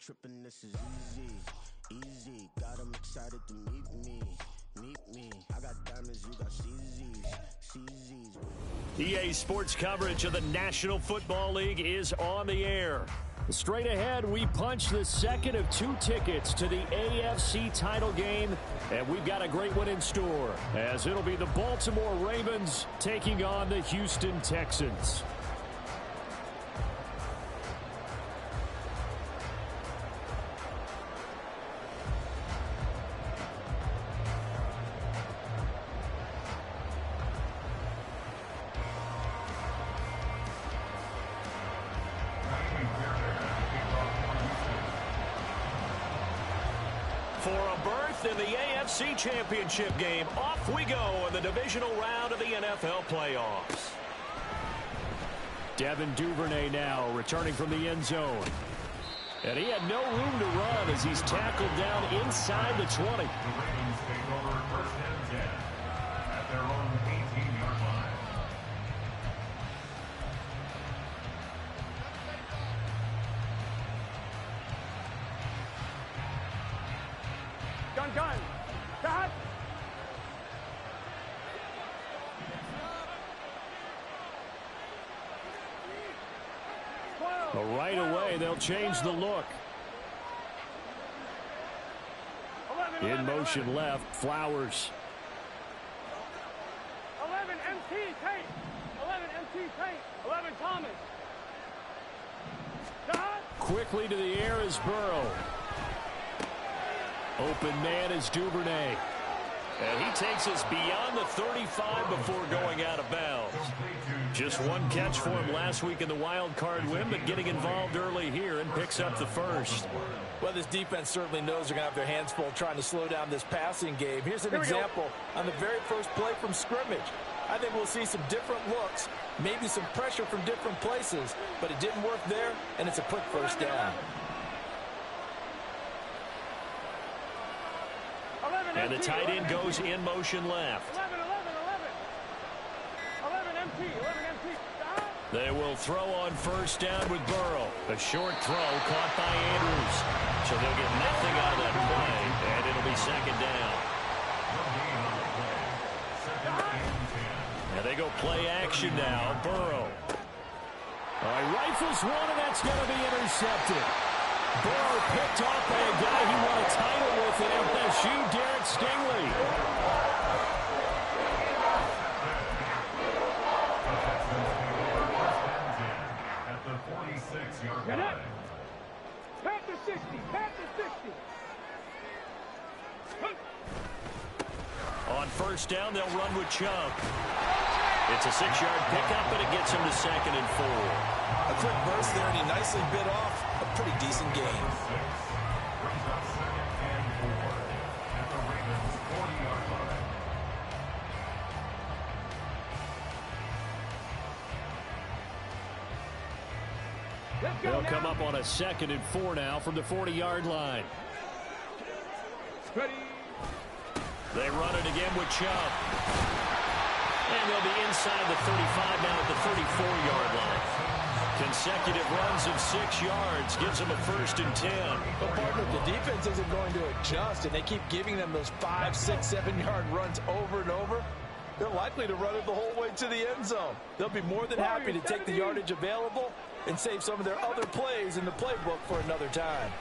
tripping, this is easy, easy. Got them excited to meet me. I got diamonds, you got CZs. EA Sports coverage of the National Football League is on the air. Straight ahead, we punch the second of 2 tickets to the AFC title game, and we've got a great one in store, as it'll be the Baltimore Ravens taking on the Houston Texans. For a berth in the AFC Championship game, off we go in the divisional round of the NFL playoffs. Devin Duvernay now returning from the end zone. And he had no room to run as he's tackled down inside the 20. The Ravens take over first and 10 at their own 18-yard line. Gun. Cut. Right away, they'll change the look. In motion left, Flowers. 11 MT Tate. 11 MT Tate. 11 Thomas. Cut. Quickly to the air is Burrow. Open man is Duvernay. And he takes us beyond the 35 before going out of bounds. Just one catch for him last week in the wild card win, but getting involved early here and picks up the first. Well, this defense certainly knows they're going to have their hands full trying to slow down this passing game. Here's an example on the very first play from scrimmage. I think we'll see some different looks, maybe some pressure from different places, but it didn't work there, and it's a quick first down. And the tight end goes in motion left. 11 MT. They will throw on first down with Burrow. A short throw caught by Andrews. So they'll get nothing out of that play, and it'll be second down. And they go play action now. Burrow. Rifles one, and that's going to be intercepted. Burrow picked off by a guy he won a title with at FSU, Derek Stingley. At the 46-yard line. Back to 60. On first down, they'll run with Chubb. It's a 6-yard pickup, and it gets him to 2nd and 4. A quick burst there, and he nicely bit off a pretty decent gain. Brings up 2nd and 4 at the Ravens' 40-yard line. They'll come up on a 2nd and 4 now from the 40-yard line. Ready. They run it again with Chubb. And they'll be inside the 35 now at the 34-yard line. Consecutive runs of 6 yards gives them a 1st and 10. But partner, the defense isn't going to adjust, and they keep giving them those 5, 6, 7-yard runs over and over. They're likely to run it the whole way to the end zone. They'll be more than happy to take the yardage available and save some of their other plays in the playbook for another time.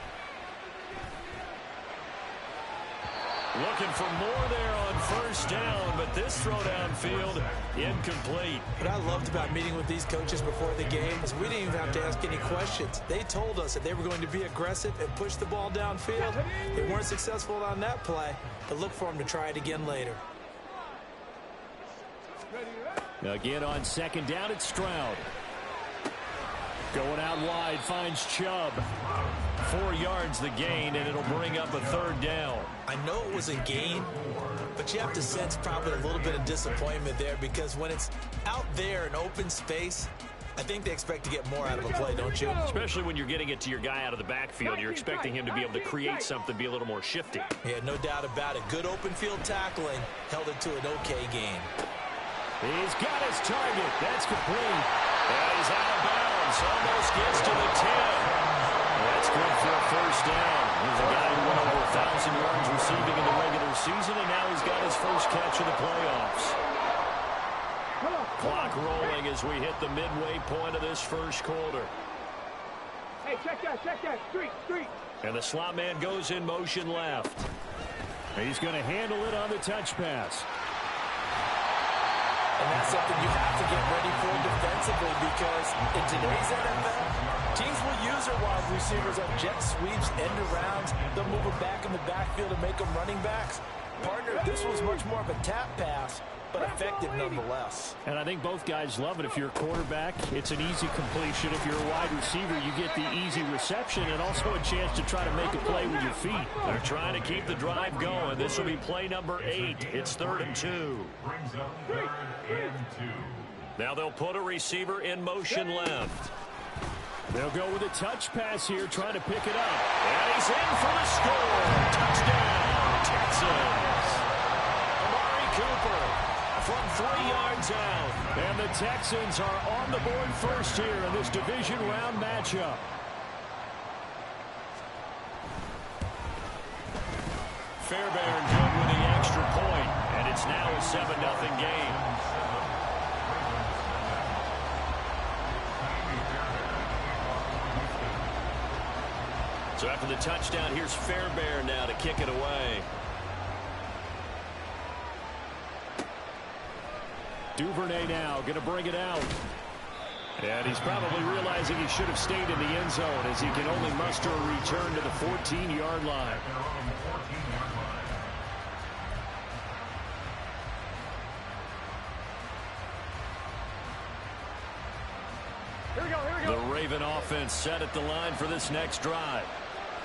Looking for more there on first down, but this throw downfield incomplete. What I loved about meeting with these coaches before the game is we didn't even have to ask any questions. They told us that they were going to be aggressive and push the ball downfield. They weren't successful on that play, but look for them to try it again later. Again on 2nd down, it's Stroud. Going out wide, finds Chubb. 4 yards the gain, and it'll bring up a 3rd down. I know it was a gain, but you have to sense probably a little bit of disappointment there because when it's out there in open space, I think they expect to get more out of a play, don't you? Especially when you're getting it to your guy out of the backfield. You're expecting him to be able to create something, be a little more shifty. Yeah, no doubt about it. Good open field tackling held it to an okay gain. He's got his target. That's complete. And he's out of bounds. Almost gets to the 10. That's good for a first down. He's a guy who went over 1,000 yards receiving in the regular season, and now he's got his first catch of the playoffs. Clock rolling as we hit the midway point of this first quarter. Hey, check that, street. And the slot man goes in motion left. He's going to handle it on the touch pass. And that's something you have to get ready for defensively, because in today's NFL, teams will use their wide receivers on jet sweeps, end arounds. They'll move them back in the backfield and make them running backs. Partner, this was much more of a tap pass, but effective nonetheless. And I think both guys love it. If you're a quarterback, it's an easy completion. If you're a wide receiver, you get the easy reception and also a chance to try to make a play with your feet. They're trying to keep the drive going. This will be play number 8. It's 3rd and 2. Brings up 3rd and 2. Now they'll put a receiver in motion left. They'll go with a touch pass here, trying to pick it up. And he's in for the score. Touchdown, Texans. Amari Cooper from 3 yards out. And the Texans are on the board first here in this division round matchup. Fairbairn good with the extra point, and it's now a 7-0 game. So after the touchdown, here's Fairbairn now to kick it away. Duvernay now going to bring it out. And he's probably realizing he should have stayed in the end zone, as he can only muster a return to the 14-yard line. Here we go. The Raven offense set at the line for this next drive.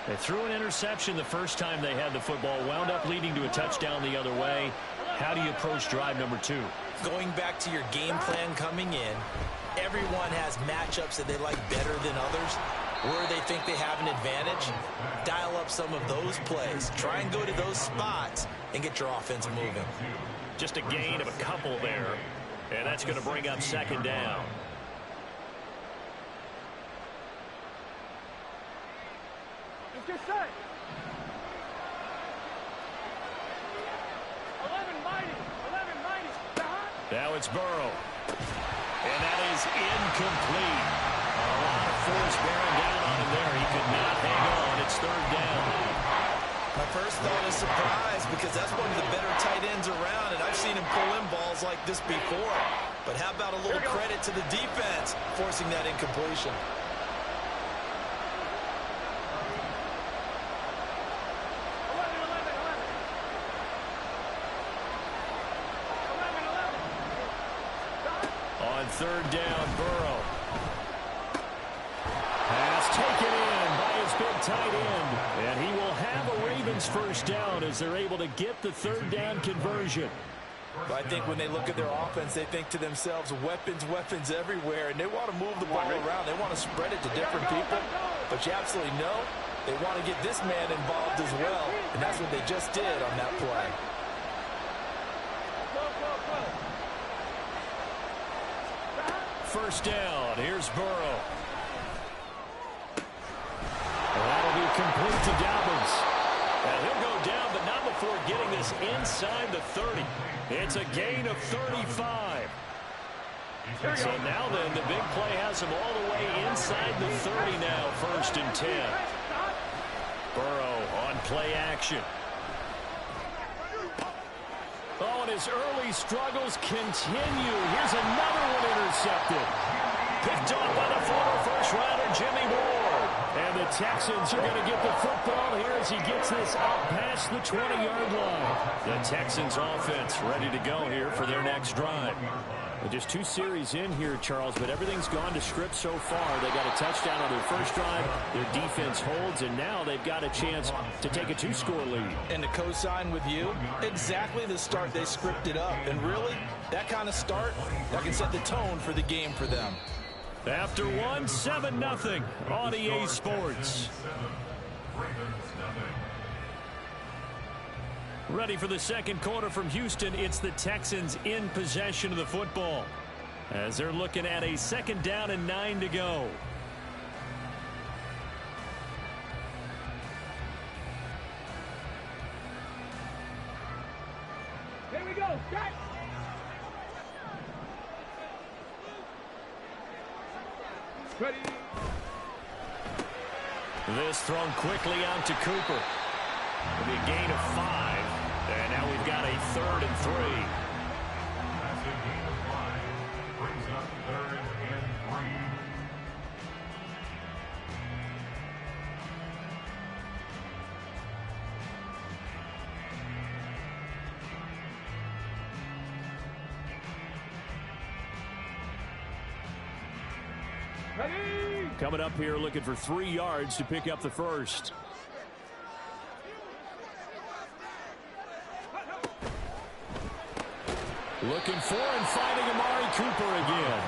They threw an interception the first time they had the football, wound up leading to a touchdown the other way. How do you approach drive number 2? Going back to your game plan coming in, everyone has matchups that they like better than others, where they think they have an advantage. Dial up some of those plays. Try and go to those spots and get your offense moving. Just a gain of a couple there, and that's going to bring up 2nd down. Just set. 11 mighty. Now it's Burrow. And that is incomplete. A lot of force bearing down on him there. He could not hang on. It's 3rd down. My first thought is surprise, because that's one of the better tight ends around, and I've seen him pull in balls like this before. But how about a little credit to the defense forcing that incompletion? On 3rd down, Burrow. Pass taken in by his big tight end. And he will have a Ravens first down as they're able to get the 3rd down conversion. I think when they look at their offense, they think to themselves, weapons everywhere, and they want to move the ball around. They want to spread it to different people. But you absolutely know they want to get this man involved as well, and that's what they just did on that play. First down. Here's Burrow. That'll be complete to Dobbins. And he'll go down, but not before getting this inside the 30. It's a gain of 35. So now then, the big play has him all the way inside the 30 now, 1st and 10. Burrow on play action. Oh, and his early struggles continue. Here's another one intercepted. Picked off by the former first-rounder Jimmy Ward. And the Texans are going to get the football here as he gets this out past the 20-yard line. The Texans offense ready to go here for their next drive. Well, just 2 series in here, Charles, but everything's gone to script so far. They got a touchdown on their first drive. Their defense holds, and now they've got a chance to take a 2-score lead. And to co-sign with you, exactly the start they scripted up. And really, that kind of start, that can set the tone for the game for them. After 1, 7-0 on EA Sports. Ready for the second quarter from Houston. It's the Texans in possession of the football as they're looking at a 2nd down and 9 to go. go. Check. Ready. This thrown quickly out to Cooper. It'll be a gain of 5. And now we've got a 3rd and 3. That's a gain of 5. Brings up 3rd and 3. Ready. Coming up here looking for 3 yards to pick up the first. Looking for and finding Amari Cooper again.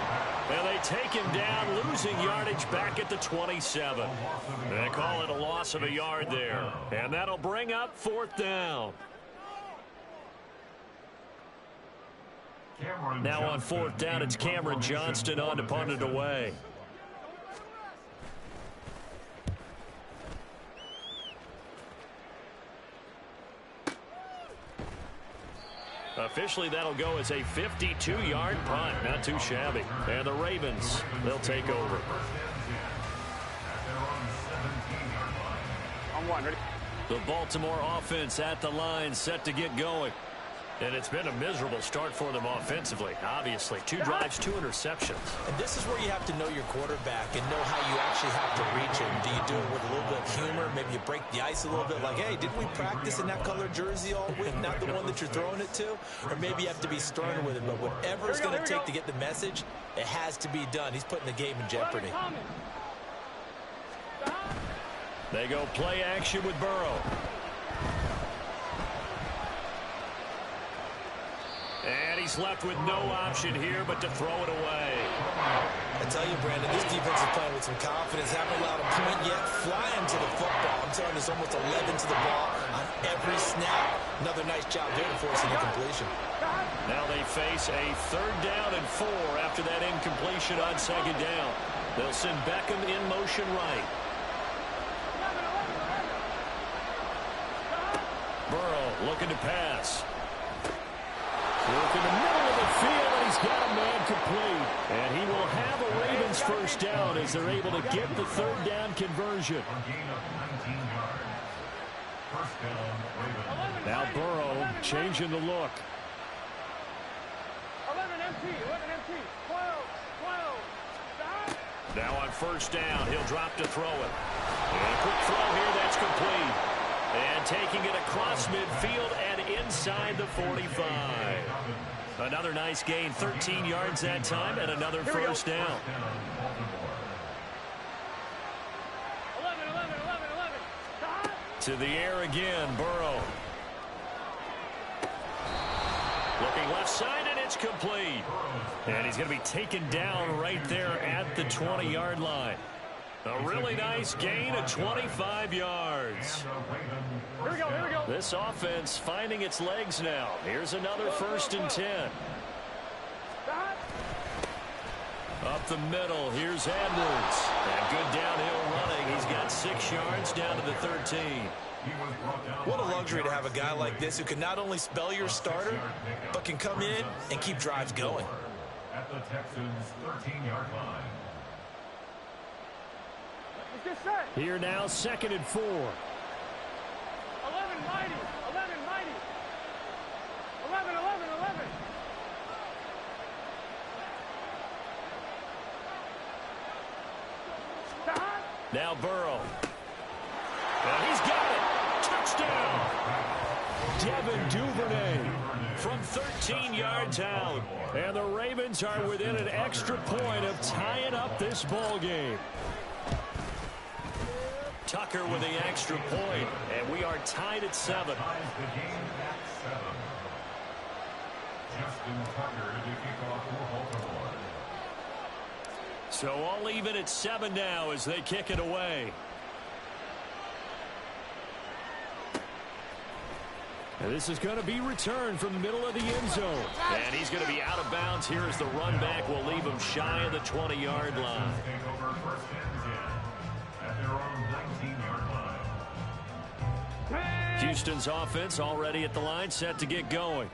And they take him down, losing yardage back at the 27. They call it a loss of a yard there. And that'll bring up 4th down. Now on 4th down, it's Cameron Johnston on to punt it away. Officially, that'll go as a 52-yard punt. Not too shabby. And the Ravens, they'll take over. On 1. Ready. The Baltimore offense at the line, set to get going. And it's been a miserable start for them offensively, obviously. 2 drives, 2 interceptions. And this is where you have to know your quarterback and know how you actually have to reach him. Do you do it with a little bit of humor? Maybe you break the ice a little bit like, hey, didn't we practice in that color jersey all week? Not the one that you're throwing it to? Or maybe you have to be stern with it. But whatever it's going to take to get the message, it has to be done. He's putting the game in jeopardy. They go play action with Burrow. And he's left with no option here but to throw it away. I tell you, Brandon, this defense is playing with some confidence. Haven't allowed a point yet. Flying to the football. I'm telling you, there's almost 11 to the ball on every snap. Another nice job there to force an incompletion. Now they face a 3rd down and 4 after that incompletion on 2nd down. They'll send Beckham in motion right. Burrow looking to pass. Look in the middle of the field, and he's got a man complete. And he will have a Ravens first down as they're able to get the 3rd down conversion. Now Burrow changing the look. 11 empty. 11 empty. 12. 12. Now on 1st down, he'll drop to throw it. And a quick throw here, that's complete. And taking it across midfield and inside the 45. Another nice gain, 13 yards that time, and another first down. 11, 11, 11, 11. To the air again, Burrow. Looking left side, and it's complete. And he's going to be taken down right there at the 20-yard line. A really nice gain of 25 yards. Here we go, here we go. This offense finding its legs now. Here's another 1st and 10. Up the middle, here's Edwards. And good downhill running. He's got 6 yards down to the 13. What a luxury to have a guy like this who can not only spell your starter, but can come in and keep drives going. At the Texans' 13-yard line. Here now, 2nd and 4. 11 mighty. 11 mighty. 11, 11, 11. Now Burrow. And he's got it. Touchdown. Devin Duvernay from 13 yards out. And the Ravens are within an extra point of tying up this ball game. Tucker with the extra point, and we are tied at 7. So all even at 7 now as they kick it away. And this is going to be returned from the middle of the end zone. And he's going to be out of bounds here as the run back will leave him shy of the 20-yard line. Houston's offense already at the line, set to get going.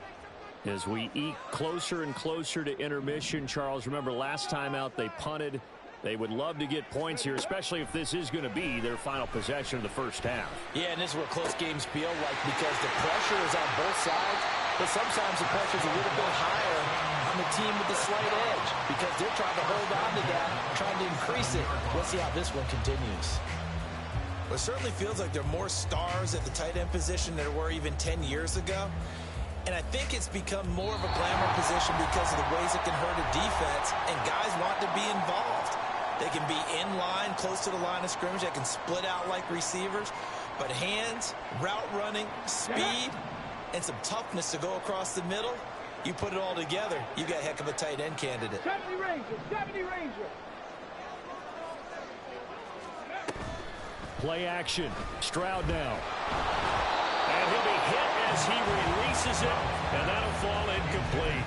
As we eke closer and closer to intermission, Charles, remember last time out they punted. They would love to get points here, especially if this is going to be their final possession of the first half. Yeah, and this is what close games feel like because the pressure is on both sides, but sometimes the pressure is a little bit higher on the team with the slight edge because they're trying to hold on to that, trying to increase it. Let's see how this one continues. Well, it certainly feels like there are more stars at the tight end position than there were even 10 years ago. And I think it's become more of a glamour position because of the ways it can hurt a defense, and guys want to be involved. They can be in line, close to the line of scrimmage. They can split out like receivers. But hands, route running, speed, and some toughness to go across the middle, you put it all together, you got a heck of a tight end candidate. 70 Ranger, 70 Ranger. Play action. Stroud now. And he'll be hit as he releases it, and that'll fall incomplete.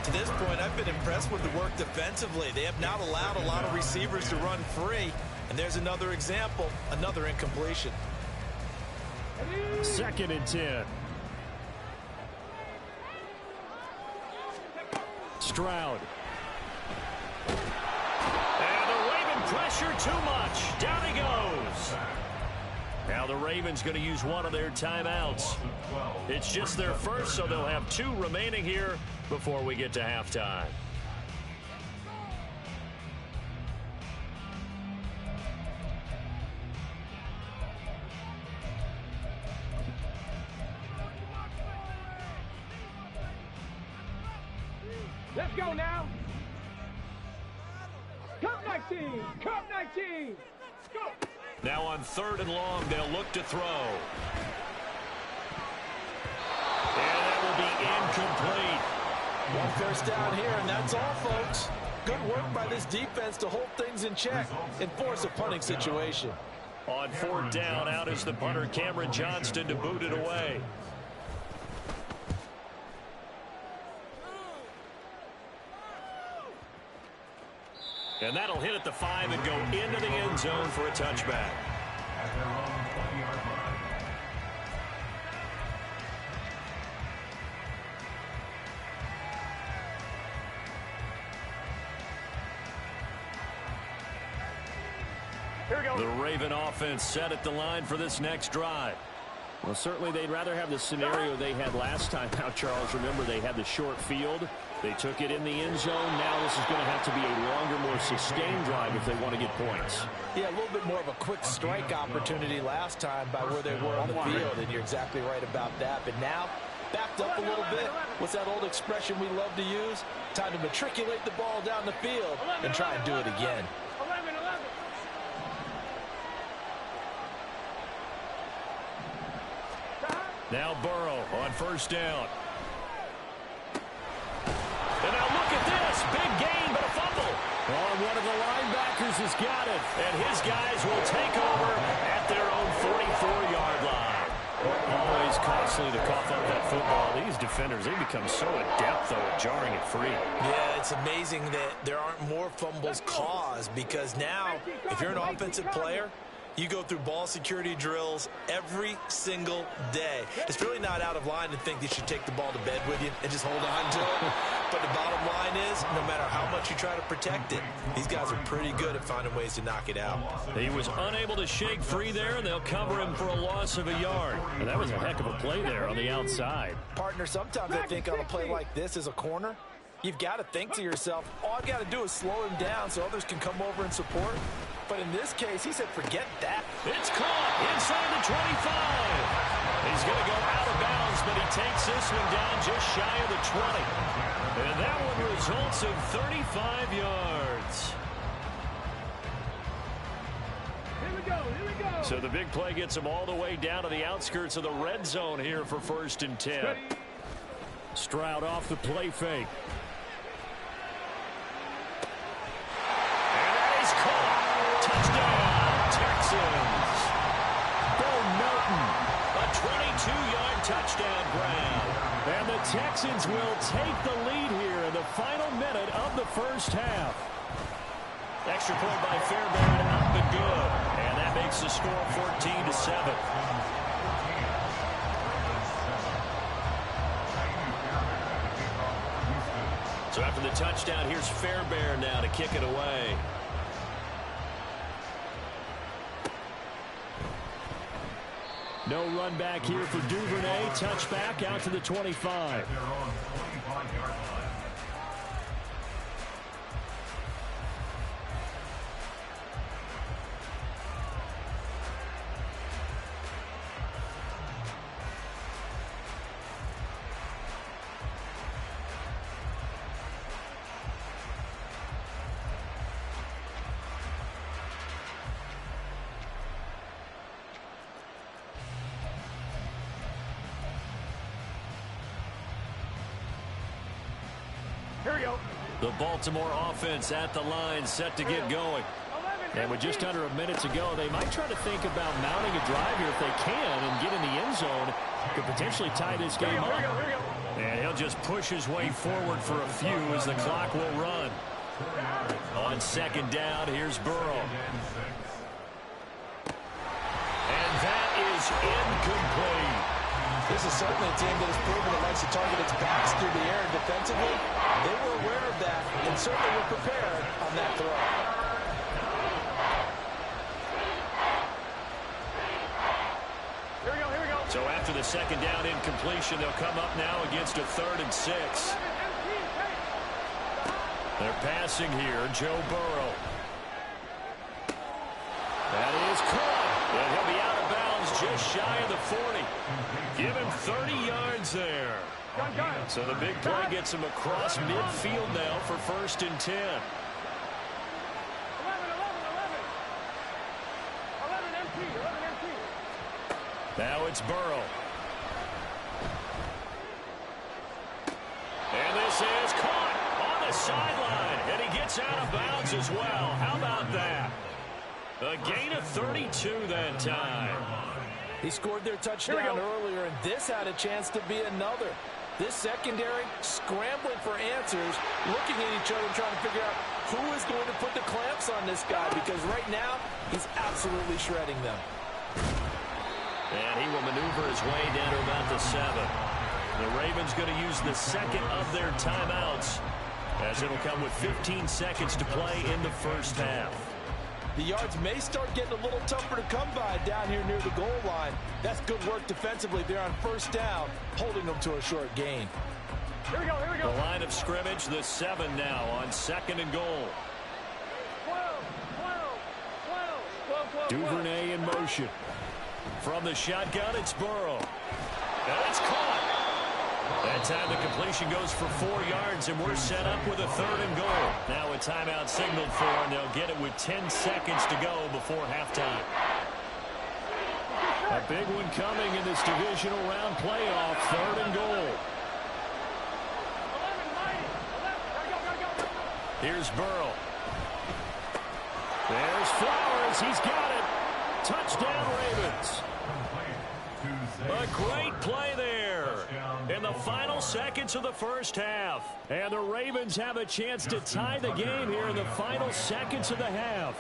To this point, I've been impressed with the work defensively. They have not allowed a lot of receivers to run free. And there's another example, another incompletion. 2nd and 10. Stroud. And the Raven pressure too much. Down he goes. Now the Ravens going to use one of their timeouts. It's just their first, so they'll have 2 remaining here before we get to halftime. Let's go now. Cup 19, Cup 19. Go. Now on 3rd and long, they'll look to throw. And that will be incomplete. One first down here, and that's all, folks. Good work by this defense to hold things in check and force a punting situation. On 4th down, out is the punter, Cameron Johnston, to boot it away. And that'll hit at the 5 and go into the end zone for a touchback. At their own 20-yard line. Here we go. The Raven offense set at the line for this next drive. Well, certainly they'd rather have the scenario they had last time out, Charles. Remember, they had the short field. They took it in the end zone. Now this is going to have to be a longer, more sustained drive if they want to get points. Yeah, a little bit more of a quick strike opportunity last time by where they were on the field, and you're exactly right about that. But now, backed up a little bit. What's that old expression we love to use? Time to matriculate the ball down the field and try and do it again. 11, 11. Now Burrow on 1st down. And now look at this. Big gain, but a fumble. Oh, one of the linebackers has got it. And his guys will take over at their own 44-yard line. Always costly to cough up that football. These defenders, they become so adept, though, at jarring it free. Yeah, it's amazing that there aren't more fumbles caused because now, if you're an offensive player, you go through ball security drills every single day. It's really not out of line to think you should take the ball to bed with you and just hold on to it. But the bottom line is, no matter how much you try to protect it, these guys are pretty good at finding ways to knock it out. He was unable to shake free there, and they'll cover him for a loss of a yard. And that was a heck of a play there on the outside. Partner, sometimes I think on a play like this as a corner, you've got to think to yourself, all I've got to do is slow him down so others can come over and support. But in this case, he said, forget that. It's caught inside the 25. He's going to go out of bounds, but he takes this one down just shy of the 20. And that one results in 35 yards. Here we go, here we go. So the big play gets him all the way down to the outskirts of the red zone here for 1st and 10. Ready. Stroud off the play fake. Touchdown, Texans. Bo Melton, a 22-yard touchdown grab. And the Texans will take the lead here in the final minute of the first half. Extra point by Fairbairn, up and good. And that makes the score 14-7. So after the touchdown, here's Fairbairn now to kick it away. No run back here for Duvernay. Touchback out to the 25. Here we go. The Baltimore offense at the line, set to get going. And with just under a minute to go, they might try to think about mounting a drive here if they can and get in the end zone. Could potentially tie this game up. And he'll just push his way forward for a few as the clock will run. On second down, here's Burrow. And that is incomplete. This is certainly a team that has proven it likes to target its backs through the air and defensively. They were aware of that and certainly were prepared on that throw. Here we go. So after the second down incompletion, they'll come up now against a 3rd and 6. They're passing here, Joe Burrow. That is caught. And he'll be out of bounds just shy of the 40. Give him 30 yards there. So the big play gets him across midfield now for 1st and 10. 11 empty. Now it's Burrow. And this is caught on the sideline. And he gets out of bounds as well. How about that? A gain of 32 that time. He scored their touchdown earlier, and this had a chance to be another. This secondary scrambling for answers, looking at each other, trying to figure out who is going to put the clamps on this guy, because right now he's absolutely shredding them. And he will maneuver his way down to about the 7. The Ravens going to use the second of their timeouts, as it'll come with 15 seconds to play in the first half. The yards may start getting a little tougher to come by down here near the goal line. That's good work defensively there on 1st down, holding them to a short gain. Here we go. The line of scrimmage, the 7 now on 2nd and goal. 12. Duvernay in motion. From the shotgun, it's Burrow. And it's caught. That time the completion goes for 4 yards, and we're set up with a 3rd and goal. Now a timeout signaled for, and they'll get it with 10 seconds to go before halftime. A big one coming in this divisional round playoff, 3rd and goal. 11. Here's Burrow. There's Flowers. He's got it. Touchdown, Ravens. A great play there in the final seconds of the first half. And the Ravens have a chance to tie the game here in the final seconds of the half.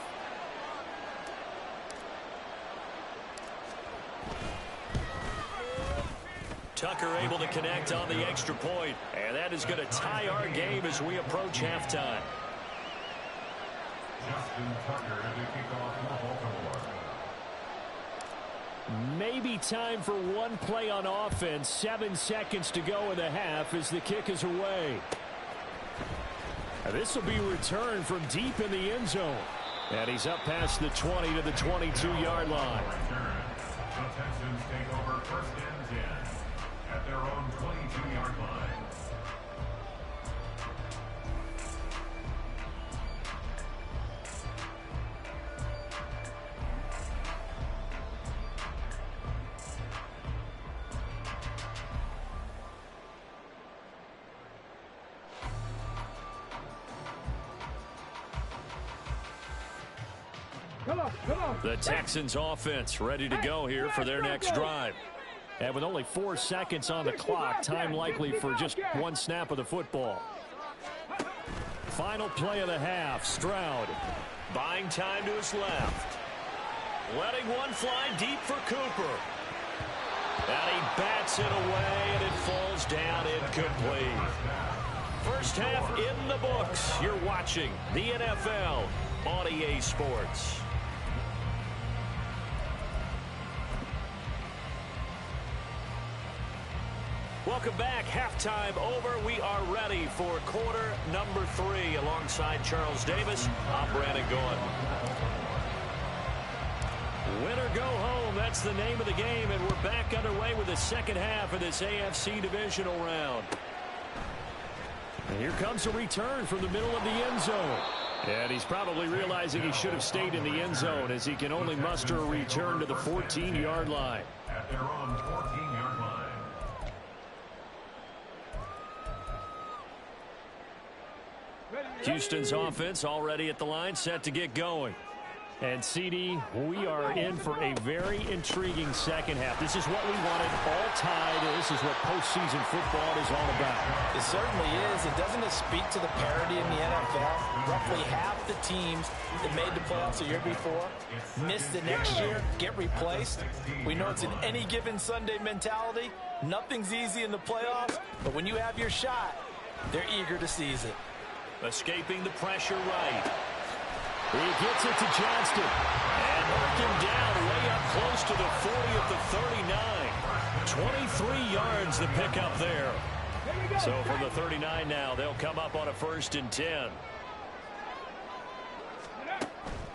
Tucker able to connect on the extra point. And that is going to tie our game as we approach halftime. Justin Tucker to kick off for Baltimore. Maybe time for one play on offense. 7 seconds to go in the half as the kick is away. This will be returned from deep in the end zone. And he's up past the 20 to the 22-yard line. The Texans take over 1st and 10 at their own 22-yard line. Come on. The Texans offense ready to go here for their next drive. And with only 4 seconds on the clock, time likely for just one snap of the football. Final play of the half, Stroud buying time to his left. Letting one fly deep for Cooper. And he bats it away, and it falls down incomplete. First half in the books. You're watching the NFL on EA Sports. Welcome back. Halftime over. We are ready for quarter number 3. Alongside Charles Davis, I'm Brandon Gaudin. Win or go home, that's the name of the game, and we're back underway with the second half of this AFC divisional round. And here comes a return from the middle of the end zone. And he's probably realizing he should have stayed in the end zone as he can only muster a return to the 14-yard line. At their own 14-yard line. Houston's offense already at the line, set to get going. And, CD, we are in for a very intriguing second half. This is what we wanted, all tied. This is what postseason football is all about. It certainly is. And doesn't it speak to the parity in the NFL? Roughly half the teams that made the playoffs the year before miss the next year, get replaced. We know it's an any given Sunday mentality. Nothing's easy in the playoffs, but when you have your shot, they're eager to seize it. Escaping the pressure right. He gets it to Johnston. And knocked him down way up close to the 40 at the 39. 23 yards the pickup there. So from the 39 now, they'll come up on a 1st and 10.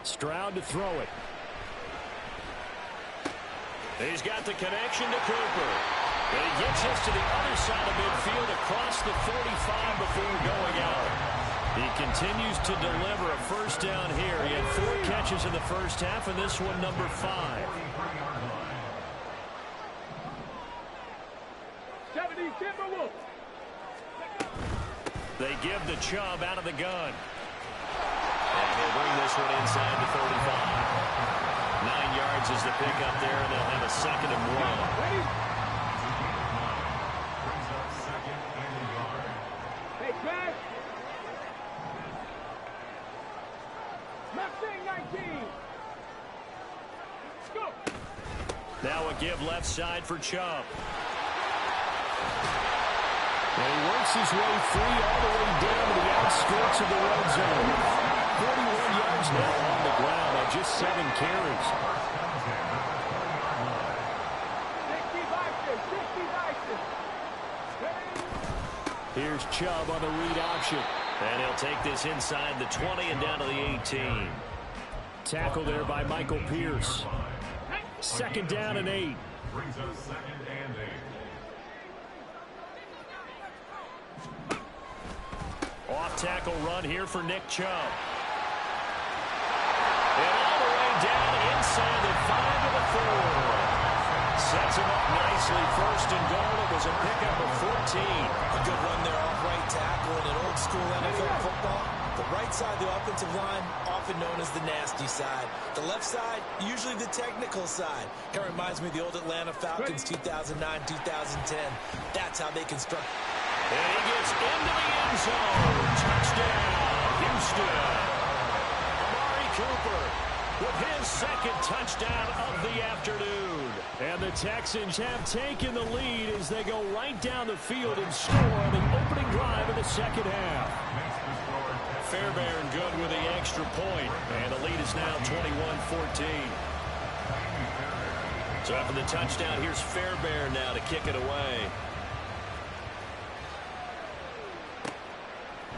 Stroud to throw it. He's got the connection to Cooper. And he gets us to the other side of midfield across the 45 before going out. He continues to deliver a first down here. He had 4 catches in the first half, and this one number 5. 70 Timberwolves. They give the Chubb out of the gun. And they'll bring this one inside the 35. 9 yards is the pickup there, and they'll have a 2nd and 1. Hey, back. Mustang 19. Go. Now a give left side for Chubb. And he works his way free all the way down to the outskirts of the red zone. 41 yards now on the ground on just 7 carries. 60 Here's Chubb on the read option. And he'll take this inside the 20 and down to the 18. Tackle there by Michael Pierce. 2nd down and 8. Brings us 2nd and 8. Off tackle run here for Nick Chubb. And all the way down inside the 5 to the 4. Sets him up nicely. 1st and goal. It was a pickup of 14. A good run there off right tackle in an old school NFL football. The right side of the offensive line, often known as the nasty side. The left side, usually the technical side. Kind of reminds me of the old Atlanta Falcons 2009, 2010. That's how they construct. And he gets into the end zone. Touchdown, Houston. Amari Cooper with his 2nd touchdown of the afternoon. And the Texans have taken the lead as they go right down the field and score on the opening drive of the second half. Fairbairn good with the extra point. And the lead is now 21-14. So after the touchdown, here's Fairbairn now to kick it away.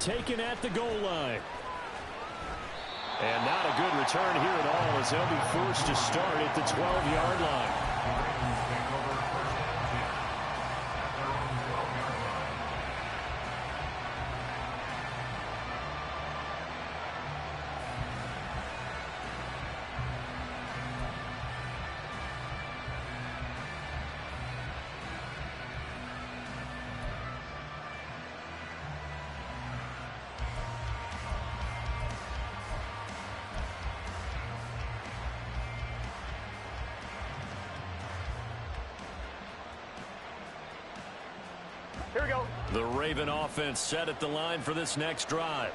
Taken at the goal line. And not a good return here at all as they'll be forced to start at the 12-yard line. The Raven offense set at the line for this next drive.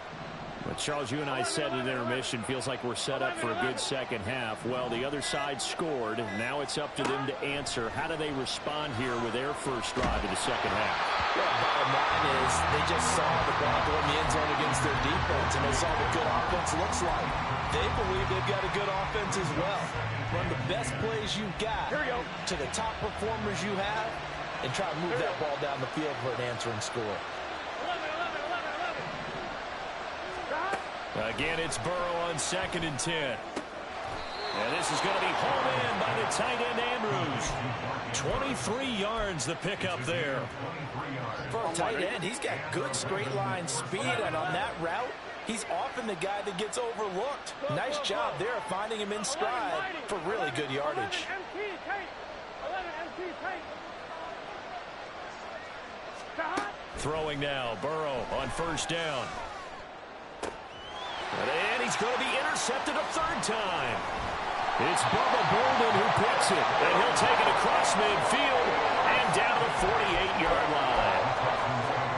The Charles, you and I said at intermission, feels like we're set up for a good second half. Well, the other side scored. Now it's up to them to answer. How do they respond here with their first drive of the second half? Well, bottom line is they just saw the ball go in the end zone against their defense, and they saw what good offense looks like. They believe they've got a good offense as well. Run the best plays you've got to the top performers you have, and try to move that ball down the field for an answering score. Again, it's Burrow on 2nd and 10. And this is going to be home in by the tight end, Andrews. 23 yards the pickup there. For a tight end, he's got good straight line speed, and on that route, he's often the guy that gets overlooked. Nice job there of finding him in stride for really good yardage. Throwing now, Burrow on 1st down. And he's going to be intercepted a 3rd time. It's Bubba Bolden who picks it. And he'll take it across midfield and down the 48-yard line.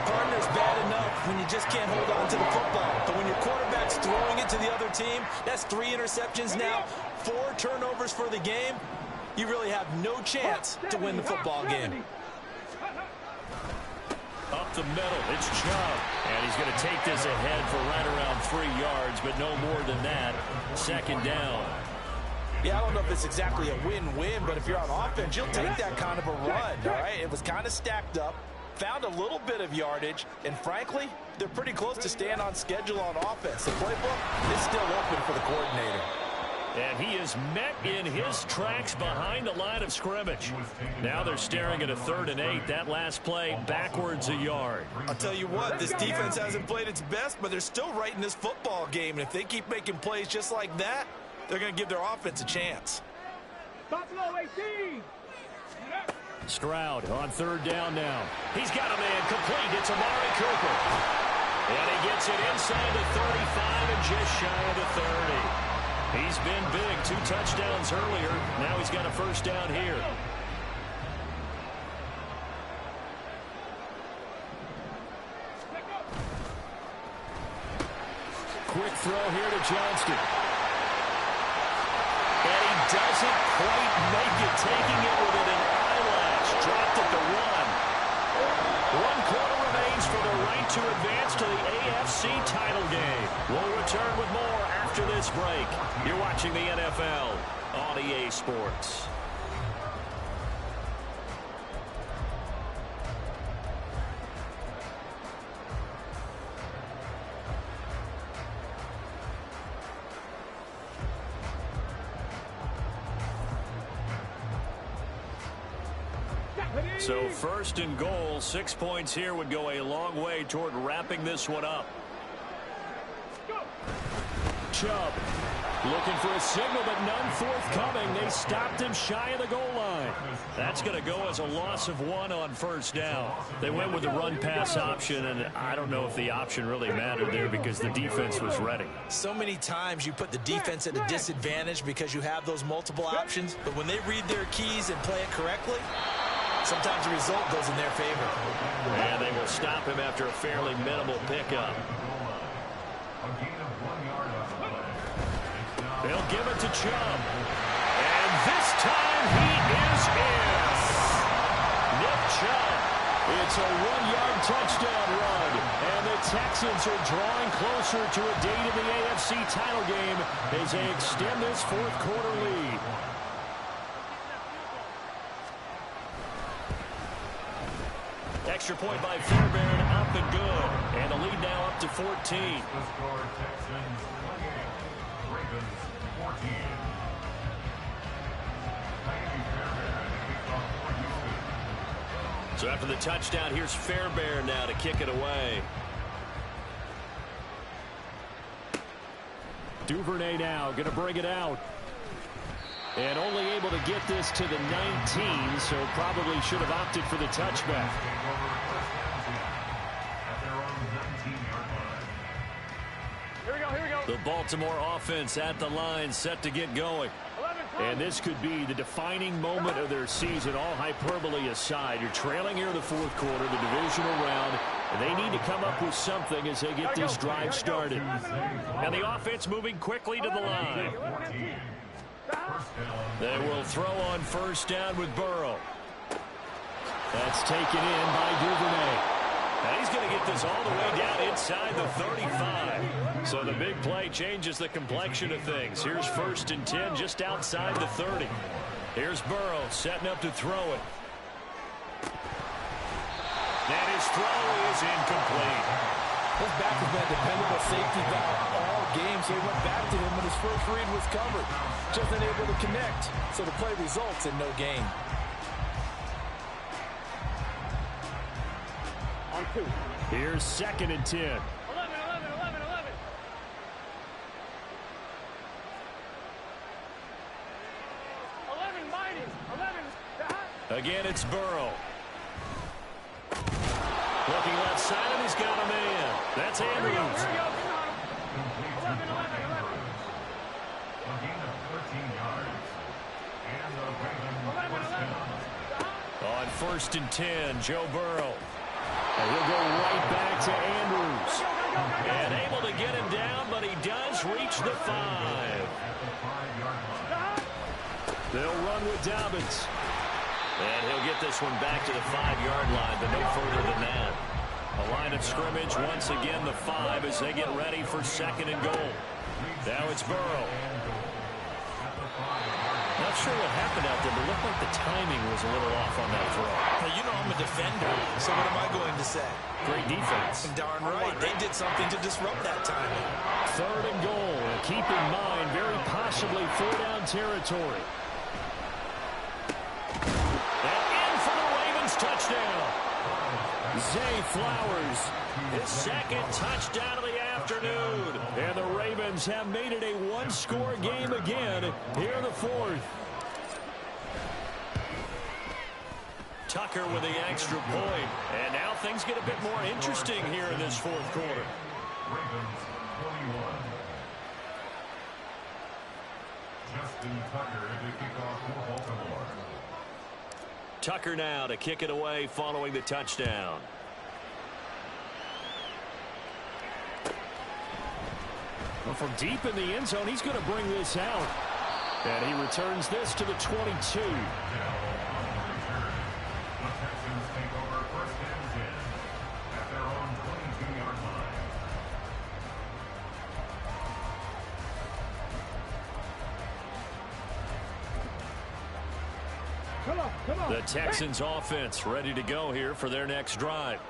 Partner's bad enough when you just can't hold on to the football. But when your quarterback's throwing it to the other team, that's 3 interceptions now, 4 turnovers for the game. You really have no chance to win the football game. Up the middle, it's Chubb. And he's going to take this ahead for right around 3 yards, but no more than that. 2nd down. Yeah, I don't know if it's exactly a win-win, but if you're on offense, you'll take that kind of a run, all right? It was kind of stacked up, found a little bit of yardage, and frankly, they're pretty close to staying on schedule on offense. The playbook is still open for the coordinator. And he is met in his tracks behind the line of scrimmage. Now they're staring at a 3rd and 8. That last play, backwards a yard. I'll tell you what, this defense hasn't played its best, but they're still right in this football game. And if they keep making plays just like that, they're going to give their offense a chance. Buffalo 18. Stroud on 3rd down now. He's got a man complete. It's Amari Cooper. And he gets it inside the 35 and just shy of the 30. He's been big. 2 touchdowns earlier. Now he's got a 1st down here. Quick throw here to Johnston. And he doesn't quite make it, taking it within an eyelash. Dropped at the 1. 1 quarter remains for the right to advance to the AFC title game. We'll return with more after this break. You're watching the NFL on EA Sports. So 1st and goal, 6 points here would go a long way toward wrapping this one up. Chubb looking for a signal, but none forthcoming. They stopped him shy of the goal line. That's going to go as a loss of 1 on 1st down. They went with the run-pass option, and I don't know if the option really mattered there because the defense was ready. So many times you put the defense at a disadvantage because you have those multiple options, but when they read their keys and play it correctly, sometimes the result goes in their favor. And they will stop him after a fairly minimal pickup. They'll give it to Chubb. And this time he is in. Nick Chubb. It's a 1-yard touchdown run. And the Texans are drawing closer to a date in the AFC title game as they extend this 4th quarter lead. Extra point by Fairbairn, up and good. And the lead now up to 14. The score, Texans 28, Ravens 14. So after the touchdown, here's Fairbairn now to kick it away. Duvernay now going to bring it out. And only able to get this to the 19, so probably should have opted for the touchback. Here we go. The Baltimore offense at the line, set to get going. And this could be the defining moment of their season, all hyperbole aside. You're trailing here in the fourth quarter, the divisional round, and they need to come up with something as they get this drive started. And the offense moving quickly to the line. They will throw on first down with Burrow. That's taken in by Duvernay. And he's going to get this all the way down inside the 35. So the big play changes the complexion of things. Here's 1st and 10 just outside the 30. Here's Burrow setting up to throw it. And his throw is incomplete. His back has been a dependable safety valve all game, so he went back to him when his first read was covered. Just unable to connect, so the play results in no gain. On 2. Here's 2nd and 10. 11. Mighty. 11. Again, it's Burrow. Looking left side, and he's got a man. That's Andrews. Here we go. 11. A gain of 13 yards. And the Ravens first down. On 1st and 10, Joe Burrow. And he'll go right back to Andrews. And able to get him down, but he does reach the 5. They'll run with Dobbins. And he'll get this one back to the 5-yard line, but no further than that. A line of scrimmage, once again the 5 as they get ready for 2nd and goal. Now it's Burrow. Not sure what happened out there, but it looked like the timing was a little off on that throw. Hey, you know I'm a defender, so what am I going to say? Great defense. Darn right. They did something to disrupt that timing. 3rd and goal. And keep in mind, very possibly 4-down territory. And in for the Ravens touchdown. Zay Flowers, his 2nd touchdown of the afternoon. And the Ravens have made it a one-score game again here in the 4th. Tucker with the extra point. And now things get a bit more interesting here in this 4th quarter. Ravens 21. Justin Tucker to kick off for Baltimore. Tucker now to kick it away following the touchdown. Well, from deep in the end zone, he's going to bring this out. And he returns this to the 22. The Texans take over 1st and 10 at their own 22-yard line. Come on. The Texans offense ready to go here for their next drive.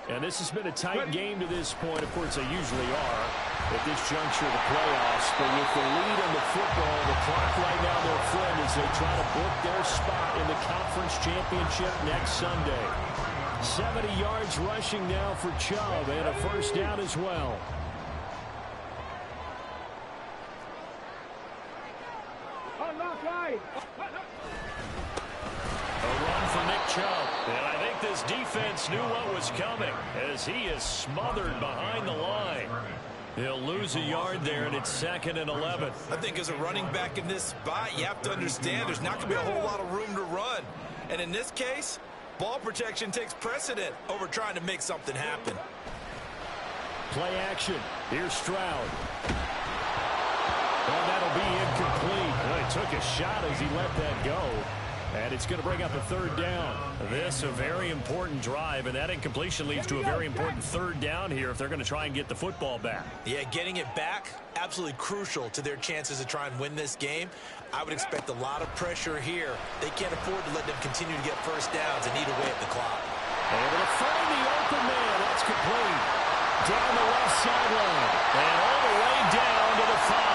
And this has been a tight game to this point. Of course, they usually are at this juncture of the playoffs. But with the lead on the football, the clock right now their friend as they try to book their spot in the conference championship next Sunday. 70 yards rushing now for Chubb and a 1st down as well. A run for Nick Chubb. And I think this defense knew what was coming as he is smothered behind the line. He'll lose a yard there, and it's 2nd and 11. I think as a running back in this spot, you have to understand there's not going to be a whole lot of room to run. And in this case, ball protection takes precedent over trying to make something happen. Play action. Here's Stroud. And that'll be incomplete. Well, he took a shot as he let that go. And it's going to bring up a 3rd down. This a very important drive, and that incompletion leads to a very important 3rd down here if they're going to try and get the football back. Yeah, getting it back, absolutely crucial to their chances to try and win this game. I would expect a lot of pressure here. They can't afford to let them continue to get 1st downs and eat away at the clock. Able to find the open man. That's complete. Down the left sideline. And all the way down to the 5.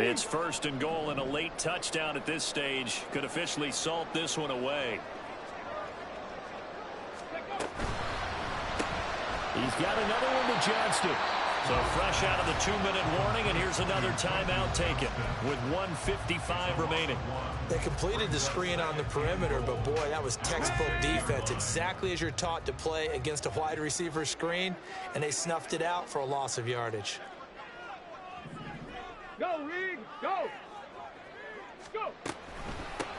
It's 1st and goal, and a late touchdown at this stage could officially salt this one away. He's got another one to Johnston. So fresh out of the 2-minute warning, and here's another timeout taken with 1:55 remaining. They completed the screen on the perimeter, but boy, that was textbook defense. Exactly as you're taught to play against a wide receiver screen, and they snuffed it out for a loss of yardage. Go, Reed, go. Go.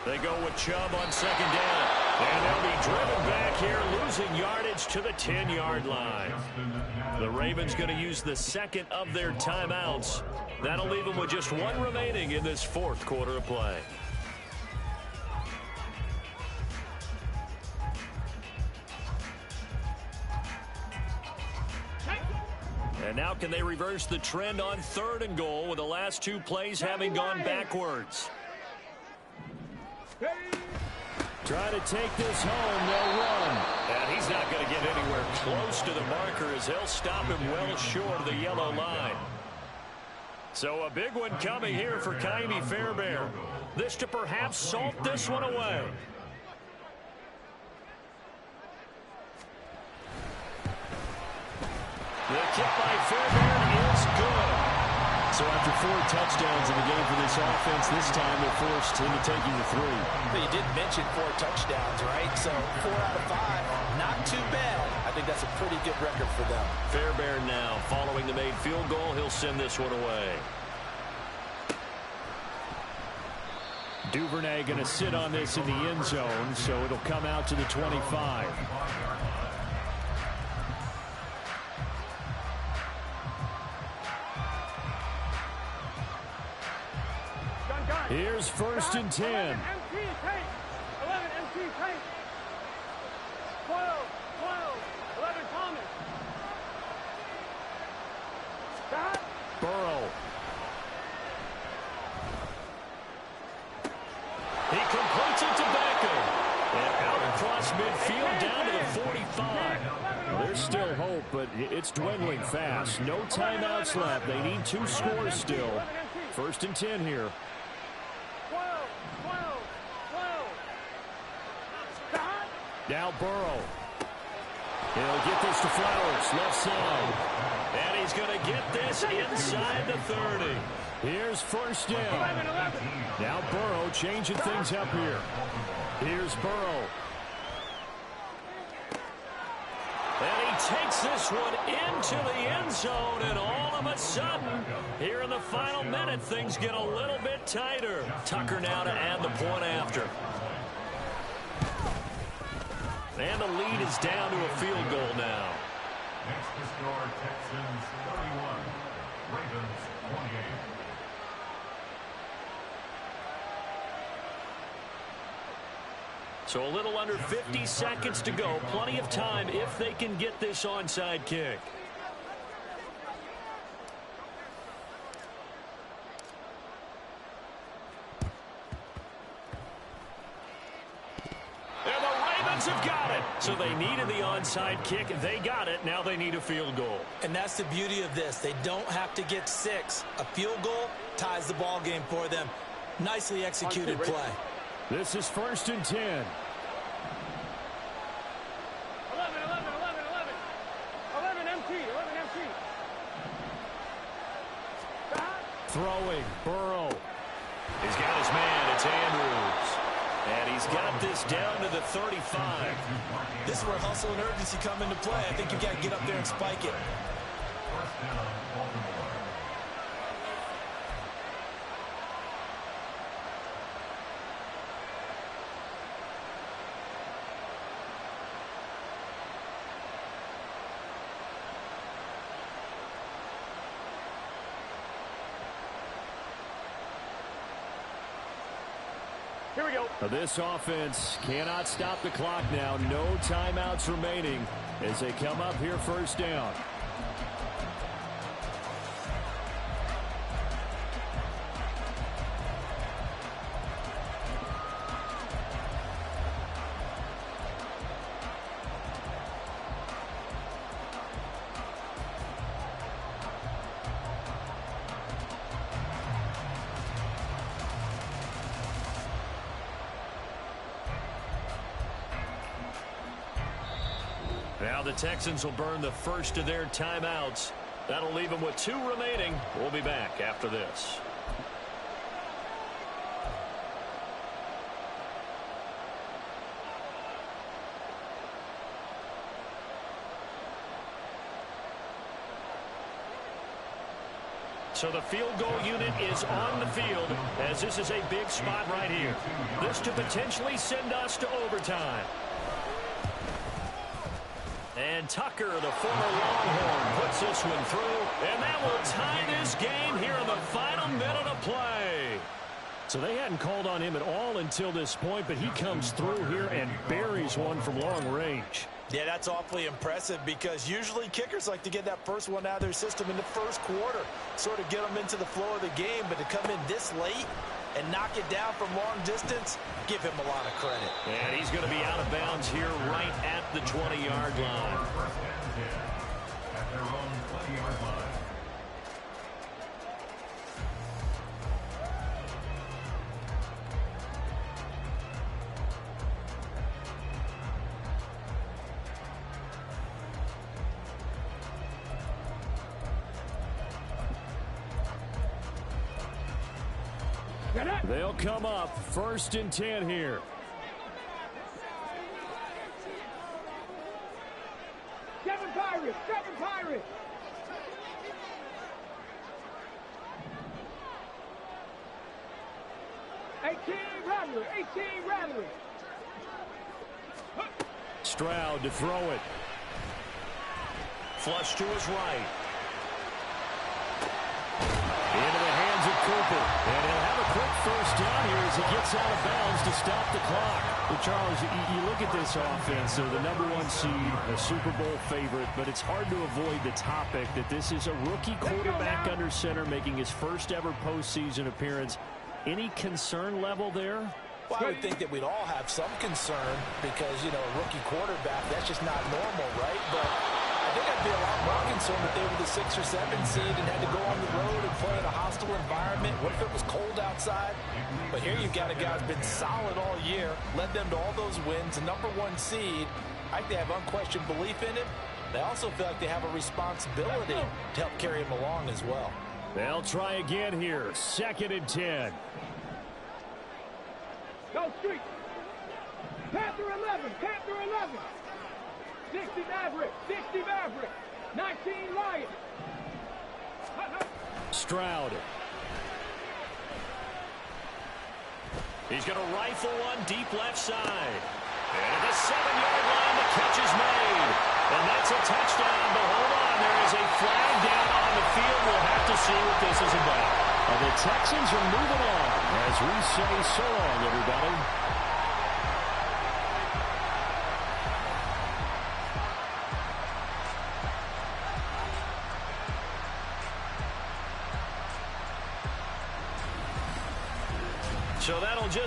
They go with Chubb on second down. And they'll be driven back here, losing yardage to the 10-yard line. The Ravens going to use the second of their timeouts. That'll leave them with just one remaining in this fourth quarter of play. And now can they reverse the trend on 3rd and goal with the last 2 plays having gone backwards? Try to take this home. They'll run. And he's not going to get anywhere close to the marker as they'll stop him well short of the yellow line. So a big one coming here for Kaimi Fairbairn. This to perhaps salt this one away. The kick by Fairbairn is good. So after 4 touchdowns in the game for this offense, this time they're forced into taking the 3. But you did mention 4 touchdowns, right? So 4 out of 5, not too bad. I think that's a pretty good record for them. Fairbairn now following the made field goal. He'll send this one away. Duvernay going to sit on this in the end zone, so it'll come out to the 25. Here's 1st and 10. 11 empty tank. 11 empty tank. 12, 11 Thomas. Stop. Burrow. He completes it to Beckham. And out across midfield down to the 45. There's still hope, but it's dwindling fast. No timeouts left. They need 2 scores still. 1st and 10 here. 12. Stop. Now Burrow. He'll get this to Flowers, left side. And he's going to get this inside the 30. Here's 1st down. Now Burrow changing things up here. Here's Burrow. And he takes this one into the end zone, and all of a sudden, here in the final minute, things get a little bit tighter. Tucker now to add the point after. And the lead is down to a field goal now. Next to score, Texans 31, Ravens 28. So a little under 50 seconds to go. Plenty of time if they can get this onside kick. And the Ravens have got it. So they needed the onside kick. They got it. Now they need a field goal. And that's the beauty of this. They don't have to get 6. A field goal ties the ball game for them. Nicely executed play. This is 1st and 10. 11 empty. 11 empty. Stop. Throwing. Burrow. He's got his man. It's Andrews. And he's got this down to the 35. This is where hustle and urgency come into play. I think you've got to get up there and spike it. First down, Baltimore. Here we go. This offense cannot stop the clock now. No timeouts remaining as they come up here 1st down. Now the Texans will burn the first of their timeouts. That'll leave them with 2 remaining. We'll be back after this. So the field goal unit is on the field as this is a big spot right here. This to potentially send us to overtime. And Tucker, the former Longhorn, puts this one through. And that will tie this game here in the final minute of play. So they hadn't called on him at all until this point, but he comes through here and buries one from long range. Yeah, that's awfully impressive because usually kickers like to get that first one out of their system in the first quarter, sort of get them into the flow of the game. But to come in this late and knock it down from long distance, give him a lot of credit. And he's going to be out of bounds here right at the 20-yard line. First and 10 at their own 20-yard line. They'll come up 1st and 10 here. Seven Pirates. 18 Rattlers. Stroud to throw it. Flush to his right. Into the hands of Cooper. And he'll have a quick first down here as he gets out of bounds to stop the clock. Well, Charles, you look at this offense. They're the #1 seed, a Super Bowl favorite, but it's hard to avoid the topic that this is a rookie quarterback under center making his first ever postseason appearance. Any concern level there? Well, I would think that we'd all have some concern because, you know, a rookie quarterback, that's just not normal, right? But I think I'd be a lot more concerned if they were the 6 or 7 seed and had to go on the road and play in a hostile environment. What if it was cold outside? But here you've got a guy who's been solid all year, led them to all those wins, a #1 seed. I think they have unquestioned belief in him. They also feel like they have a responsibility to help carry him along as well. They'll try again here. 2nd and 10. Go Street. Panther 11. 60 Maverick. 19 Lions. Stroud. He's going to rifle one deep left side. And at the 7-yard line, the catch is made. And that's a touchdown, but hold on. There is a flag down on the field. We'll have to see what this is about. The Texans are moving on as we say so long, everybody. So that'll just